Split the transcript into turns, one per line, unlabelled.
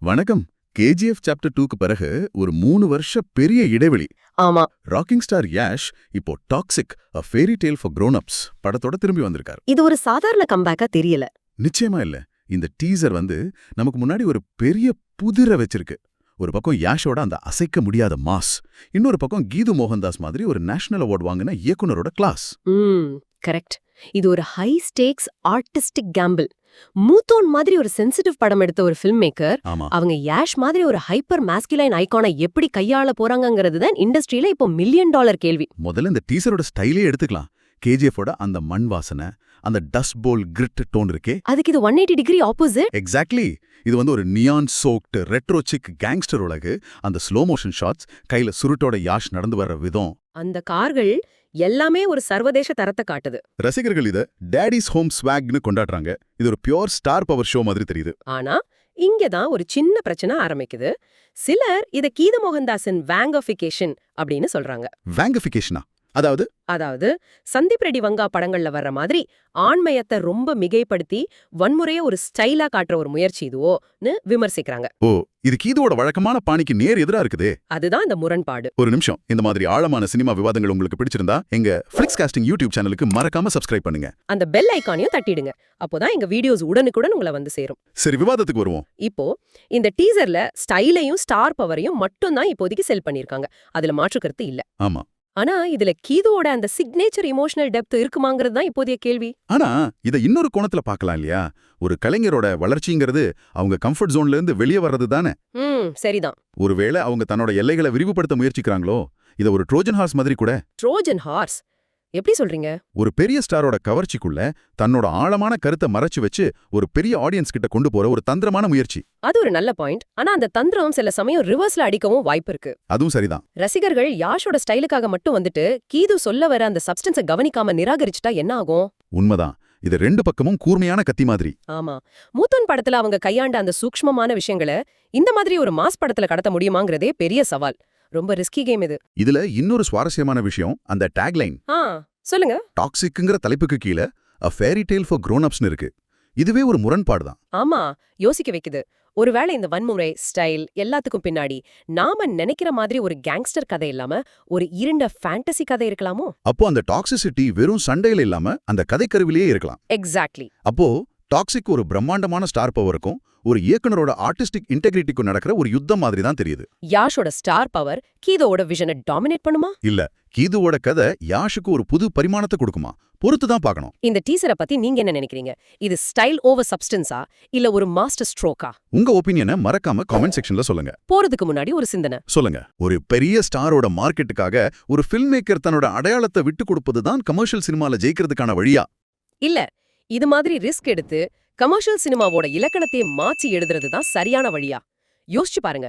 வணக்கம். KGF chapter 2க்கு பிறகு ஒரு 3 வருஷ பெரிய இடைவெளி.
ஆமா.
ராக்கிங் ஸ்டார் யாஷ் இப்போ toxic a fairy tale for grown-ups படத்தோட திரும்பி வந்திருக்கார்.
இது ஒரு சாதாரண கம்பேக்கா தெரியல.
நிச்சயமா இல்ல. இந்த டீசர் நமக்கு முன்னாடி ஒரு பெரிய புதிரை வச்சிருக்கு. ஒரு பக்கம் யாஷோட அந்த அசைக்க முடியாத மாஸ், இன்னொரு பக்கம் கீது மோகன்தாஸ் மாதிரி ஒரு நேஷனல் அவார்ட் வாங்கின இயக்குனரோட கிளாஸ்.
கரெக்ட். இது ஒரு high steaks artistic Gamble. Moothon மாதிரி ஒரு சென்சிட்டிவ் படம் எடுத்த ஒரு ஃபில்ம் மேக்கர் அவங்க யாஷ் மாதிரி ஒரு ஹைப்பர் மாஸ்குலைன் ஐகானை எப்படி கையாள போறாங்கங்கிறது தான் இண்டஸ்ட்ரியில இப்போ $1 மில்லியன் கேள்வி.
முதல்ல இந்த டீசரோட ஸ்டைலே எடுத்துக்கலாம். கேஜிஎஃபோட அந்த மண் வாசனை, அந்த டஸ்ட் போல் கிரிட் டோன் இருக்கே,
அதுக்கு இது 180 டிகிரி ஆப்போசிட்.
எக்ஸாக்ட்லி. இது ஒரு neon soaked retro chic gangster உலகு. அந்த ஸ்லோ மோஷன் ஷாட்ஸ், கையில சுருட்டோட யாஷ் நடந்து வர்ற விதம்,
அந்த கார்கள் எல்லாமே ஒரு சர்வதேச தரத்தை காட்டுது.
ரசிகர்கள் இத டேடிஸ் ஹோம் ஸ்வாக்னு கொண்டாடுறாங்க. இது ஒரு பியோர் ஸ்டார் பவர் ஷோ மாதிரி தெரியுது.
ஆனா இங்கதான் ஒரு சின்ன பிரச்சனை ஆரம்பிக்குது. சிலர் இத கீத மோகன்தாஸின் வேங்கிஃபிகேஷன் அப்படின்னு சொல்றாங்க.
வேங்கிஃபிகேஷனா? அதாவது
சந்தீப் ரெட்டி வங்கா படங்கள்ல வர்ற மாதிரி ஆண்மயத்தை ரொம்ப மிகைப்படுத்தி வன்முறைய ஒரு ஸ்டைலா காட்டுற ஒரு முயற்சி இதுவோன்னு விமர்சிக்கிறாங்க.
ஓ, இது கீதோட வழக்கமான பாணிக்கு நேர் எதிரா இருக்குதே.
அதுதான் இந்த முரண்பாடு.
ஒரு நிமிஷம். இந்த மாதிரி ஆழமான சினிமா விவாதங்கள் உங்களுக்கு பிடிச்சிருந்தா எங்க ஃபிளிக்ஸ் காஸ்டிங் யூடியூப் சேனலுக்கு மறக்காம சப்ஸ்கிரைப் பண்ணுங்க.
அந்த பெல் ஐகானையும் தட்டிடுங்க. அப்போதான் எங்க வீடியோஸ் உடனுக்குடன் உங்களை வந்து சேரும்.
சரி, விவாதத்துக்கு வருவோம்.
இப்போ இந்த டீசர்ல ஸ்டைலையும் ஸ்டார் பவரையும் மட்டும் தான் இப்போதைக்கு செல் பண்ணிருக்காங்க. அதுல மாற்று கருத்து இல்ல.
ஆமா.
ஆனா இதுல கீதோட அந்த சிக்னேச்சர் இமோஷனல் டெப்த் இருக்குமாங்கிறது தான் இப்போதைய கேள்வி.
ஆனா இத இன்னொரு கோணத்துல பார்க்கலாம் இல்லையா? ஒரு கலைஞரோட வளர்ச்சிங்கிறது அவங்க கம்ஃபர்ட் ஜோன்ல இருந்து வெளியே வர்றது தானே.
சரிதான்.
ஒருவேளை அவங்க தன்னோட எல்லைகளை விரிவுபடுத்த முயற்சிக்கிறாங்களோ, இத ஒரு ட்ரோஜன் ஹார்ஸ் மாதிரி கூட.
ட்ரோஜன் ஹார்ஸ் எப்படி சொல்றீங்க?
ஒரு பெரிய ஸ்டாரோட கவர்ச்சிக்குள்ள தன்னோட ஆழமான கருத்தை மறைச்சு வச்சு ஒரு பெரிய ஆடியன்ஸ் கிட்ட கொண்டு போற ஒரு தந்திரமான முயற்சி.
அது ஒரு நல்ல பாயிண்ட். ஆனா அந்த தந்திரம் சில சமயம் ரிவர்ஸ்ல அடிக்கவும் வாய்ப்பு இருக்கு.
அதுவும் சரிதான்.
ரசிகர்கள் யாஷோட ஸ்டைலுக்காக மட்டும் வந்துட்டு கீது சொல்ல வர அந்த சப்ஸ்டன்ஸை கவனிக்காம நிராகரிச்சுட்டா என்ன ஆகும்?
உண்மைதான். இது ரெண்டு பக்கமும் கூர்மையான கத்தி மாதிரி.
ஆமா. மூத்தன் படத்துல அவங்க கையாண்ட அந்த சூக்ஷ்மமான விஷயங்களை இந்த மாதிரி ஒரு மாஸ் படத்துல கடத்த முடியுமாங்கிறதே பெரிய சவால். ரொம்ப ரிஸ்கி கேம் இது.
இதுல இன்னொரு சுவாரஸ்யமான விஷயம் அந்த டேக்லைன்.
சொல்லுங்க.
டாக்ஸிக்ங்கிற தலைப்புக்கு கீழே a fairy tale for grown-upsனு இருக்கு. இதுவே ஒரு முரண்பாடு தான்.
ஆமா, யோசிக்க வைக்குது. ஒருவேளை இந்த வன்முறை ஸ்டைல் எல்லாத்துக்கும் பின்னாடி நாம நினைக்கிற மாதிரி ஒரு கேங்ஸ்டர் கதை இல்லாம ஒரு இருண்ட ஃபேண்டசி கதை இருக்கலாமோ?
அப்போ அந்த டாக்ஸிசிட்டி வெறும் சண்டையில இல்லாம அந்த கதைக்கருவிலேயே இருக்கலாம்.
எக்ஸாக்ட்லி.
அப்போ டாக்ஸிக் ஒரு பிரம்மாண்டமான ஸ்டார் பவருக்கும் ஒரு இயக்குனரோட ஆர்டிஸ்டிக் இன்டெகிரிட்டிக்கும் நடக்கிற ஒரு யுத்தம் மாதிரி தான் தெரியுது.
யாஷோட ஸ்டார் பவர் கீதோட விஷனை டாமினேட் பண்ணுமா?
இல்ல, கீதுவோட கதை யாஷுக்கு ஒரு புது பரிமாணத்தை கொடுக்குமா? பொறுத்து தான் பார்க்கணும்.
இந்த டீசரை பத்தி நீங்க என்ன நினைக்கிறீங்க? இது ஸ்டைல் ஓவர் சப்ஸ்டன்ஸா இல்ல ஒரு மாஸ்டர் ஸ்ட்ரோக்கா?
உங்க ஒப்பீனியனை மறக்காம காமெண்ட் செக்ஷன்ல சொல்லுங்க.
போறதுக்கு முன்னாடி ஒரு சிந்தனை
சொல்லுங்க. ஒரு பெரிய ஸ்டாரோட மார்க்கெட்டுக்காக ஒரு ஃபில்ம் மேக்கர் தன்னோட அடையாளத்தை விட்டு கொடுப்பது தான் கமர்ஷியல் சினிமால ஜெயிக்கிறதுக்கான வழியா?
இல்ல, இது மாதிரி ரிஸ்க் எடுத்து கமர்ஷியல் சினிமாவோட இலக்கணத்தை மாற்றி எழுதுறது தான் சரியான வழியா? யோசிச்சு பாருங்க.